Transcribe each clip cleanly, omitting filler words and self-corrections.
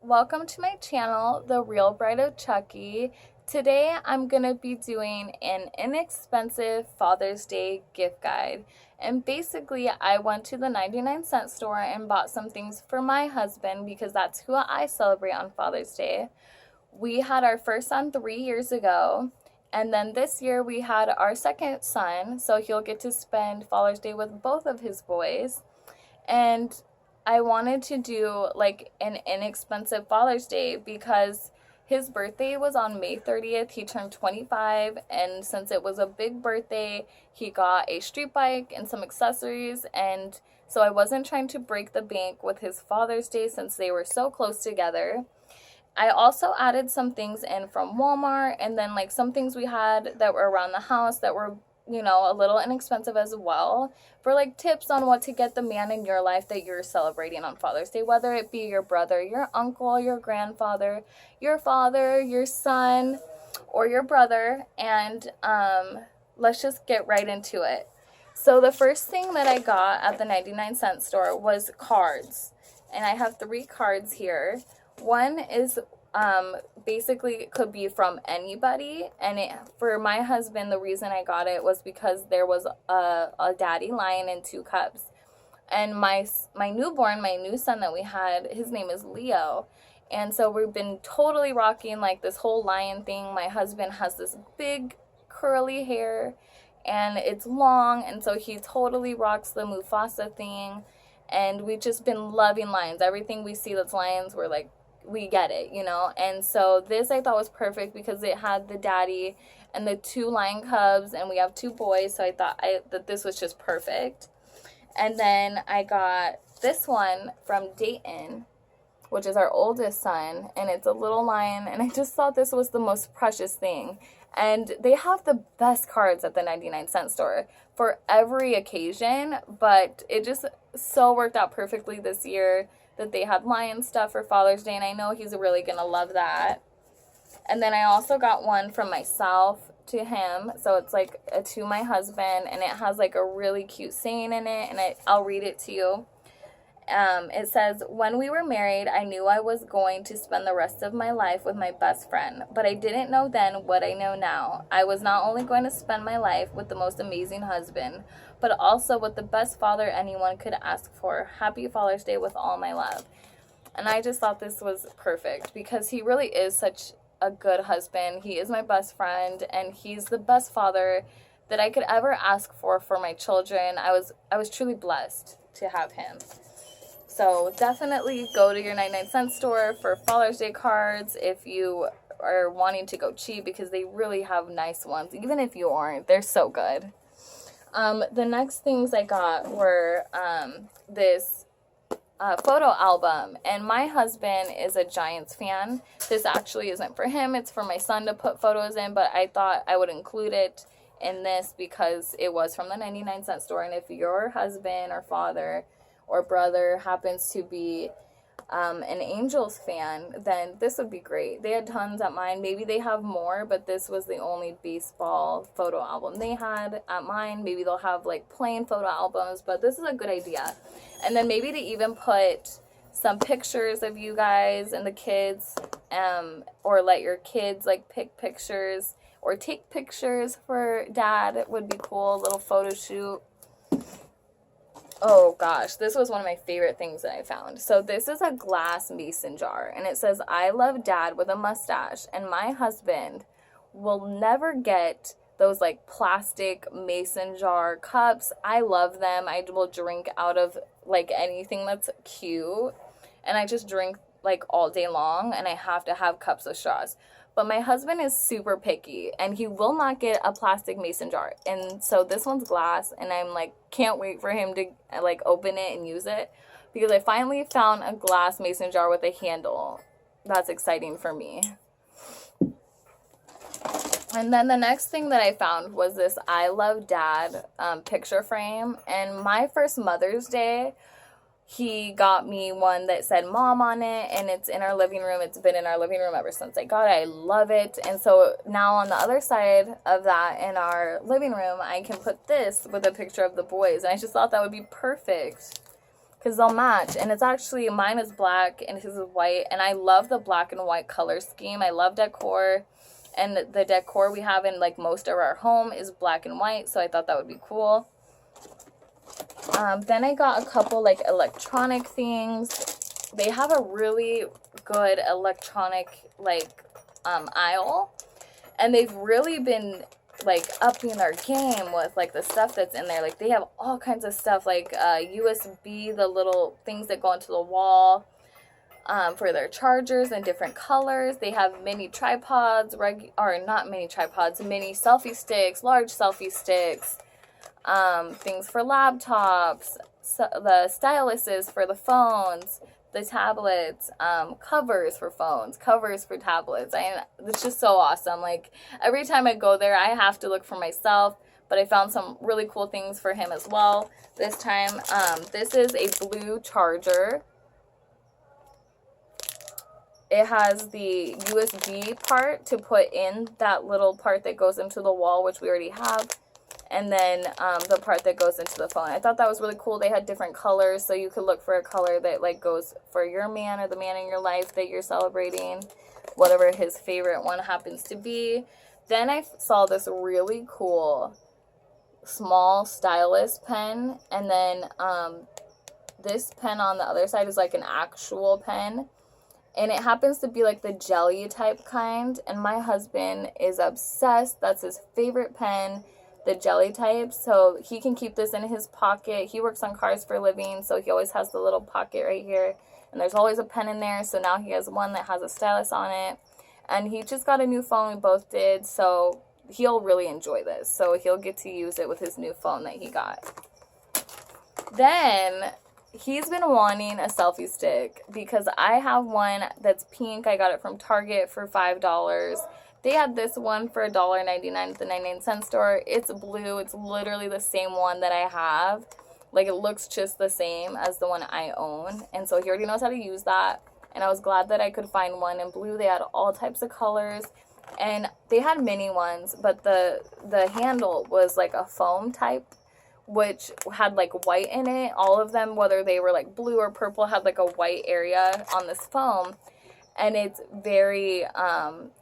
welcome to my channel, The Real Bride of Chucky. Today I'm going to be doing an inexpensive Father's Day gift guide. And basically I went to the 99-cent store and bought some things for my husband because that's who I celebrate on Father's Day. We had our first son 3 years ago. And then this year we had our second son, so he'll get to spend Father's Day with both of his boys. And I wanted to do like an inexpensive Father's Day because his birthday was on May 30th. He turned 25, and since it was a big birthday, he got a street bike and some accessories. And so I wasn't trying to break the bank with his Father's Day since they were so close together. I also added some things in from Walmart, and then like some things we had that were around the house that were, a little inexpensive as well, for like tips on what to get the man in your life that you're celebrating on Father's Day, whether it be your brother, your uncle, your grandfather, your father, your son, or your brother. And let's just get right into it. So the first thing that I got at the 99-cent store was cards, and I have 3 cards here. One is basically it could be from anybody, and for my husband, the reason I got it was because there was a daddy lion and 2 cubs. And my new son that we had, his name is Leo. And so we've been totally rocking like this whole lion thing. My husband has this big curly hair and it's long, and so he totally rocks the Mufasa thing. And we've just been loving lions. Everything we see that's lions, we're like, we get it, And so this I thought was perfect because it had the daddy and the 2 lion cubs, and we have 2 boys, so I thought that this was just perfect. And then I got this one from Dayton, which is our oldest son, and it's a little lion, and I just thought this was the most precious thing. And they have the best cards at the 99-cent store for every occasion, but it just so worked out perfectly this year that they had lion stuff for Father's Day, and I know he's really going to love that. And then I also got one from myself to him, so it's like to my husband, and it has like a really cute saying in it, and I'll read it to you. It says, "When we were married, I knew I was going to spend the rest of my life with my best friend, but I didn't know then what I know now. I was not only going to spend my life with the most amazing husband, but also with the best father anyone could ask for. Happy Father's Day with all my love." And I just thought this was perfect because he really is such a good husband. He is my best friend, and he's the best father that I could ever ask for my children. I was truly blessed to have him. So definitely go to your 99-cent store for Father's Day cards if you are wanting to go cheap, because they really have nice ones. Even if you aren't, they're so good. The next things I got were this photo album, and my husband is a Giants fan. This actually isn't for him, it's for my son to put photos in, but I thought I would include it in this because it was from the 99-cent store, and if your husband or father or brother happens to be an Angels fan, then this would be great. They had tons at mine. Maybe they have more, but this was the only baseball photo album they had at mine. Maybe they'll have like plain photo albums, but this is a good idea. And then maybe they even put some pictures of you guys and the kids, or let your kids like pick pictures or take pictures for dad. It would be cool, a little photo shoot. Oh gosh, this was one of my favorite things that I found. So this is a glass mason jar, and it says, "I love dad with a mustache, and my husband will never get those like plastic mason jar cups. I love them. I will drink out of like anything that's cute, and I just drink like all day long, and I have to have cups of straws. But my husband is super picky, and he will not get a plastic mason jar. And so this one's glass, and I'm like, can't wait for him to like open it and use it, because I finally found a glass mason jar with a handle. That's exciting for me. And then the next thing that I found was this I Love Dad picture frame. And my first Mother's Day, he got me one that said Mom on it, and it's in our living room. It's been in our living room ever since I got it. I love it. And so now on the other side of that in our living room, I can put this with a picture of the boys. And I just thought that would be perfect, because they'll match. And it's actually, mine is black and his is white, and I love the black and white color scheme. I love decor, and the decor we have in like most of our home is black and white, so I thought that would be cool. Then I got a couple like electronic things. They have a really good electronic like aisle, and they've really been like upping their game with like the stuff that's in there. Like they have all kinds of stuff like USB, the little things that go into the wall for their chargers in different colors. They have mini tripods, not mini tripods, mini selfie sticks, large selfie sticks, things for laptops, so the styluses for the phones, the tablets, covers for phones, covers for tablets. It's just so awesome. Like every time I go there, I have to look for myself, but I found some really cool things for him as well this time. This is a blue charger. It has the USB part to put in that little part that goes into the wall, which we already have. And then the part that goes into the phone. I thought that was really cool. They had different colors, so you could look for a color that like goes for your man or the man in your life that you're celebrating, whatever his favorite one happens to be. Then I saw this really cool small stylus pen, and then this pen on the other side is like an actual pen, and it happens to be like the jelly type kind, and my husband is obsessed. That's his favorite pen, the jelly type, so he can keep this in his pocket. He works on cars for a living, so he always has the little pocket right here, and there's always a pen in there. So now he has one that has a stylus on it, and he just got a new phone. We both did, so he'll really enjoy this. So he'll get to use it with his new phone that he got. Then he's been wanting a selfie stick because I have one that's pink. I got it from Target for $5. They had this one for $1.99 at the 99-cent store. It's blue. It's literally the same one that I have. Like, it looks just the same as the one I own. And so he already knows how to use that. And I was glad that I could find one in blue. They had all types of colors. And they had mini ones, but the handle was like a foam type, which had like white in it. All of them, whether they were like blue or purple, had like a white area on this foam. And it's very,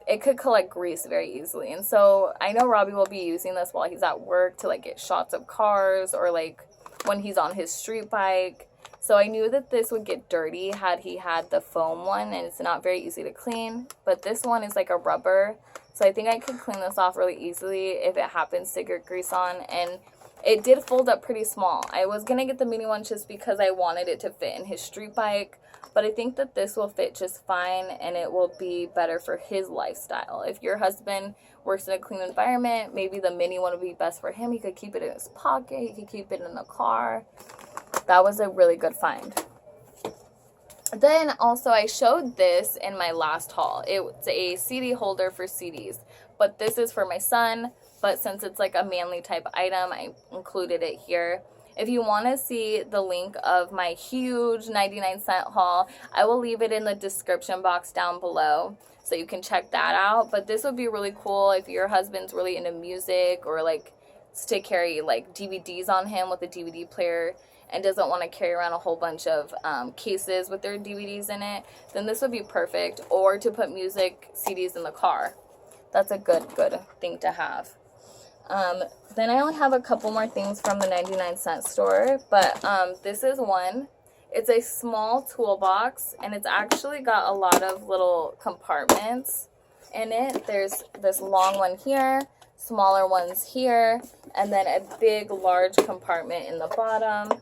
it could collect grease very easily. And so I know Robbie will be using this while he's at work to like get shots of cars, or like when he's on his street bike. So I knew that this would get dirty had he had the foam one, and it's not very easy to clean. But this one is like a rubber, so I think I could clean this off really easily if it happens to get grease on. And it did fold up pretty small. I was going to get the mini one just because I wanted it to fit in his street bike, but I think that this will fit just fine, and it will be better for his lifestyle. If your husband works in a clean environment, maybe the mini one would be best for him. He could keep it in his pocket. He could keep it in the car. That was a really good find. Then also I showed this in my last haul. It's a CD holder for CDs, but this is for my son. But since it's like a manly type item, I included it here. If you want to see the link of my huge 99-cent haul, I will leave it in the description box down below, so you can check that out. But this would be really cool if your husband's really into music, or like to carry like DVDs on him with a DVD player, and doesn't want to carry around a whole bunch of cases with their DVDs in it, then this would be perfect. Or to put music CDs in the car. That's a good thing to have. Then I only have a couple more things from the 99-cent store, but this is one. It's a small toolbox, and it's actually got a lot of little compartments in it. There's this long one here, smaller ones here, and then a big, large compartment in the bottom.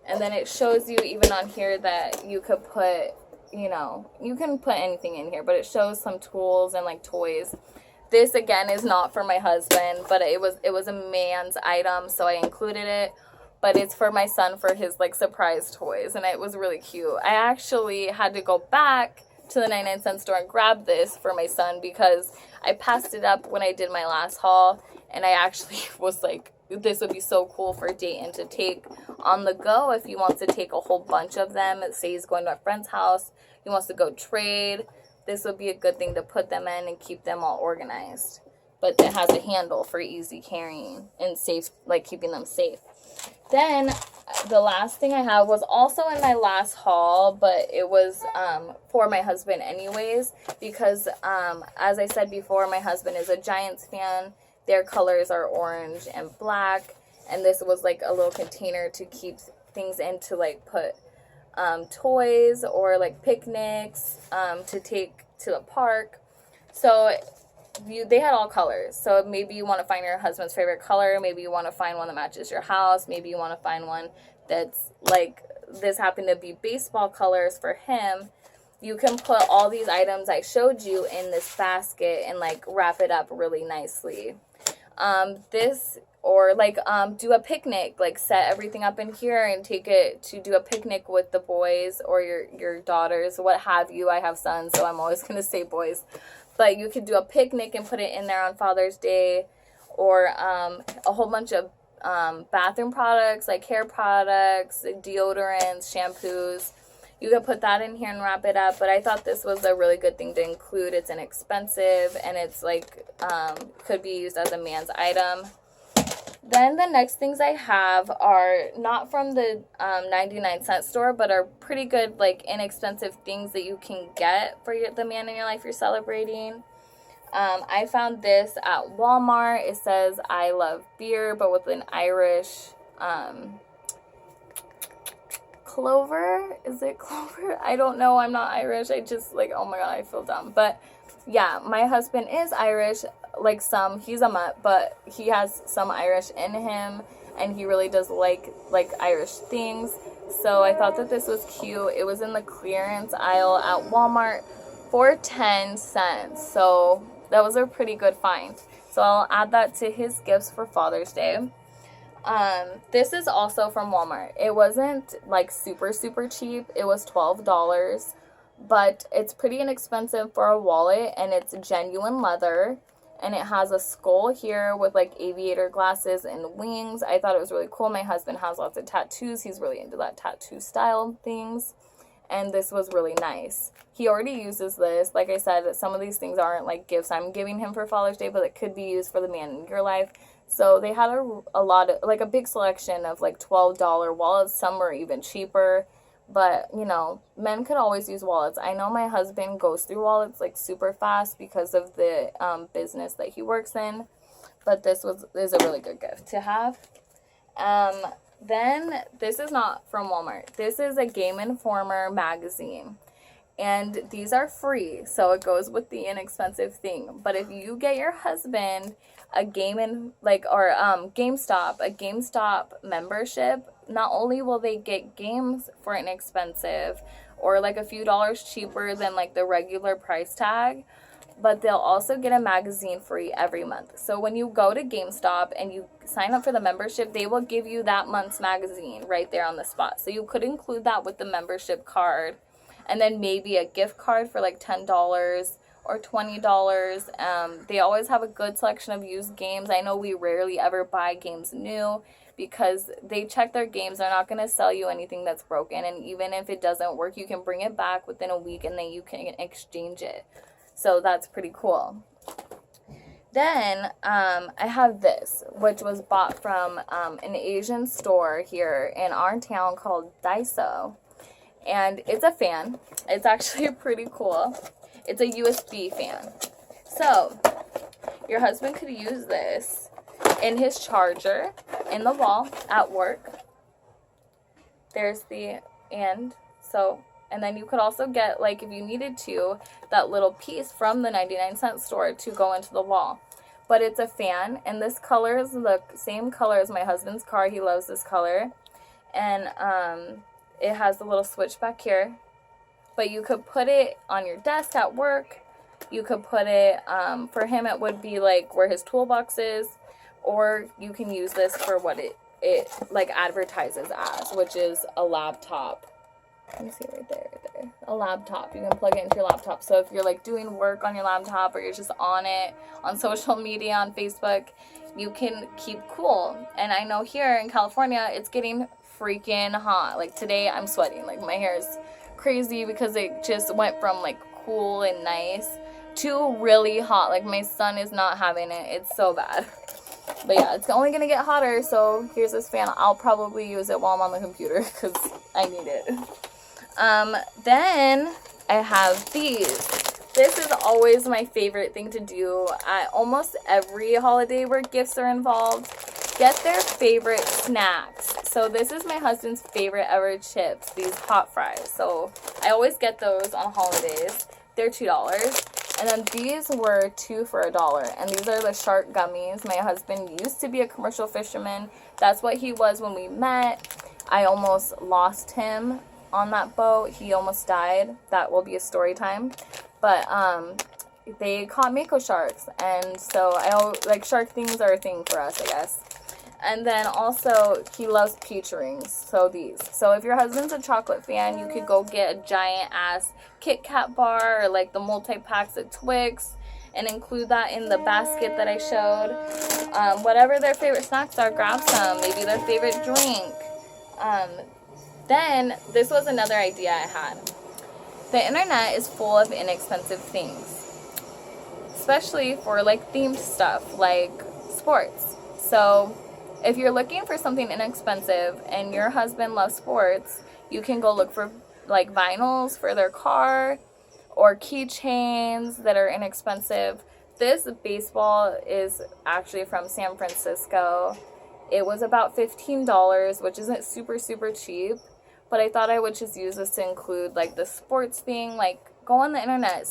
And then it shows you even on here that you could put, you know, you can put anything in here, but it shows some tools and like toys. This again is not for my husband, but it was a man's item, so I included it. But it's for my son for his like surprise toys, and it was really cute. I actually had to go back to the 99-cent store and grab this for my son because I passed it up when I did my last haul, and I actually was like, this would be so cool for Dayton to take on the go if he wants to take a whole bunch of them. Say he's going to a friend's house, he wants to go trade. This would be a good thing to put them in and keep them all organized. But it has a handle for easy carrying and safe, like keeping them safe. Then the last thing I have was also in my last haul, but it was for my husband anyways, because as I said before, my husband is a Giants fan. Their colors are orange and black, and this was like a little container to keep things in, to like put toys or like picnics to take to the park. So they had all colors. So maybe you want to find your husband's favorite color. Maybe you want to find one that matches your house. Maybe you want to find one that's like, this happened to be baseball colors for him. You can put all these items I showed you in this basket and like wrap it up really nicely. Or like do a picnic, like set everything up in here and take it to do a picnic with the boys or your daughters, what have you. I have sons, so I'm always going to say boys. But you could do a picnic and put it in there on Father's Day, or a whole bunch of bathroom products, like hair products, deodorants, shampoos. You could put that in here and wrap it up. But I thought this was a really good thing to include. It's inexpensive, and it's like could be used as a man's item. Then the next things I have are not from the 99-cent store, but are pretty good, like, inexpensive things that you can get for the man in your life you're celebrating. I found this at Walmart. It says, I love beer, but with an Irish clover. Is it clover? I don't know. I'm not Irish. I just, like, oh my God, I feel dumb. But yeah, my husband is Irish, like some. He's a mutt, but he has some Irish in him, and he really does like Irish things. So I thought that this was cute. It was in the clearance aisle at Walmart for 10 cents. So that was a pretty good find. So I'll add that to his gifts for Father's Day. This is also from Walmart. It wasn't like super cheap. It was $12. But it's pretty inexpensive for a wallet, and it's genuine leather, and it has a skull here with like aviator glasses and wings. I thought it was really cool. My husband has lots of tattoos. He's really into that tattoo style things, and this was really nice. He already uses this. Like I said, some of these things aren't like gifts I'm giving him for Father's Day, but it could be used for the man in your life. So they had a lot of, like, a big selection of like $12 wallets. Some were even cheaper. But, you know, men could always use wallets. I know my husband goes through wallets, like, super fast because of the business that he works in. But this is a really good gift to have. Then, this is not from Walmart. This is a Game Informer magazine. And these are free, so it goes with the inexpensive thing. But if you get your husband a GameStop membership, not only will they get games for inexpensive or like a few dollars cheaper than like the regular price tag, but they'll also get a magazine free every month. So when you go to GameStop and you sign up for the membership, they will give you that month's magazine right there on the spot. So you could include that with the membership card, and then maybe a gift card for like $10 or $20. They always have a good selection of used games. I know we rarely ever buy games new because they check their games. They're not going to sell you anything that's broken. And even if it doesn't work, you can bring it back within a week and then you can exchange it. So that's pretty cool. Then I have this, which was bought from an Asian store here in our town called Daiso. And it's a fan. It's actually pretty cool. It's a USB fan. So your husband could use this in his charger in the wall at work. There's the and then you could also get, like, if you needed to, that little piece from the 99-cent store to go into the wall. But it's a fan, and this color is the same color as my husband's car. He loves this color. And it has the little switch back here. But you could put it on your desk at work. You could put it, for him it would be like where his toolbox is. Or you can use this for what it like advertises as, which is a laptop. Let me see right there. A laptop. You can plug it into your laptop. So if you're like doing work on your laptop or you're just on it, on social media, on Facebook, you can keep cool. And I know here in California, it's getting freaking hot. Like today I'm sweating. Like my hair is crazy because it just went from like cool and nice to really hot. Like my son is not having it. It's so bad. But yeah, it's only gonna get hotter, so here's this fan. I'll probably use it while I'm on the computer because I need it. Then I have these. This is always my favorite thing to do at almost every holiday where gifts are involved. Get their favorite snacks. So this is my husband's favorite ever chips, these hot fries. So I always get those on holidays. They're $2. And then these were 2 for $1. And these are the shark gummies. My husband used to be a commercial fisherman. That's what he was when we met. I almost lost him on that boat. He almost died. That will be a story time. But they caught mako sharks. And so like shark things are a thing for us, I guess. And then also, he loves peach rings, so these. So if your husband's a chocolate fan, you could go get a giant-ass Kit Kat bar or like the multi-packs of Twix and include that in the basket that I showed. Whatever their favorite snacks are, grab some. Maybe their favorite drink. Then, this was another idea I had. The internet is full of inexpensive things, especially for like themed stuff, like sports. So if you're looking for something inexpensive and your husband loves sports, you can go look for like vinyls for their car or keychains that are inexpensive. This baseball is actually from San Francisco. It was about $15, which isn't super, super cheap. But I thought I would just use this to include like the sports thing. Like go on the internet,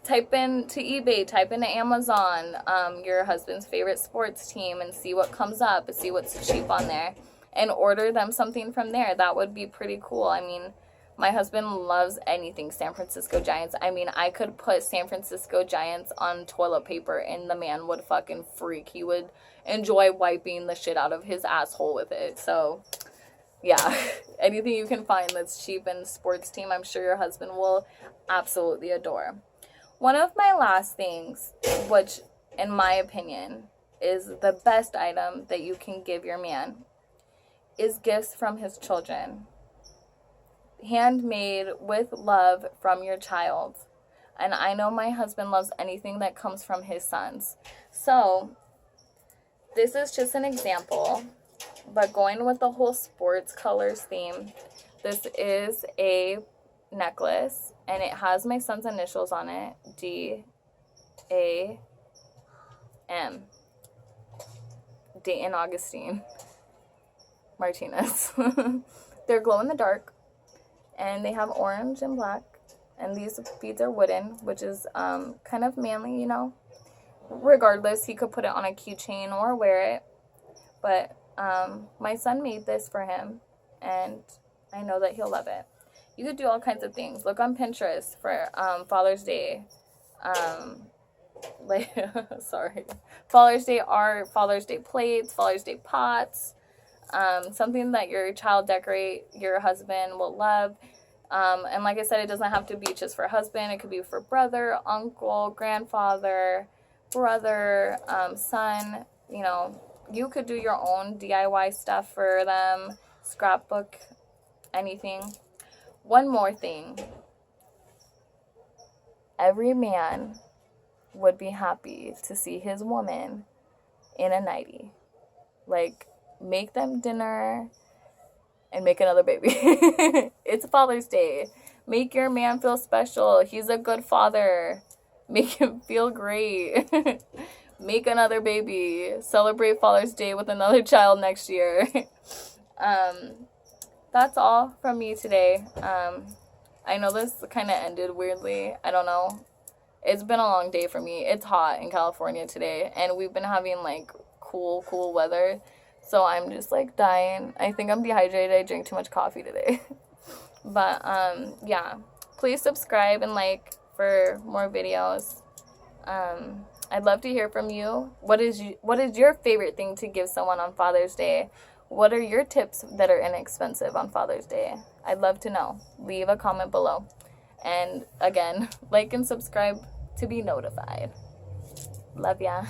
type into eBay, type into Amazon, your husband's favorite sports team and see what comes up, and see what's cheap on there and order them something from there. That would be pretty cool. I mean, my husband loves anything San Francisco Giants. I mean, I could put San Francisco Giants on toilet paper and the man would fucking freak. He would enjoy wiping the shit out of his asshole with it. So, yeah, anything you can find that's cheap and sports team, I'm sure your husband will absolutely adore. One of my last things, which in my opinion is the best item that you can give your man, is gifts from his children. Handmade with love from your child. And I know my husband loves anything that comes from his sons. So, this is just an example, but going with the whole sports colors theme, this is a necklace, and it has my son's initials on it, D-A-M. Dayton Augustine Martinez. They're glow in the dark, and they have orange and black, and these beads are wooden, which is kind of manly, you know. Regardless, he could put it on a keychain or wear it, but my son made this for him, and I know that he'll love it. You could do all kinds of things. Look on Pinterest for Father's Day. Father's Day art, Father's Day plates, Father's Day pots. Something that your child decorate, your husband will love. And like I said, it doesn't have to be just for husband. It could be for brother, uncle, grandfather, brother, son. You know, you could do your own DIY stuff for them. Scrapbook, anything. One more thing. Every man would be happy to see his woman in a nightie. Like, make them dinner and make another baby. It's Father's Day. Make your man feel special. He's a good father. Make him feel great. Make another baby. Celebrate Father's Day with another child next year. That's all from me today. I know this kind of ended weirdly. I don't know. It's been a long day for me. It's hot in California today, and we've been having like cool weather. So I'm just like dying. I think I'm dehydrated. I drank too much coffee today. But yeah, please subscribe and like for more videos. I'd love to hear from you. What is your favorite thing to give someone on Father's Day? What are your tips that are inexpensive on Father's Day? I'd love to know. Leave a comment below. And again, like and subscribe to be notified. Love ya.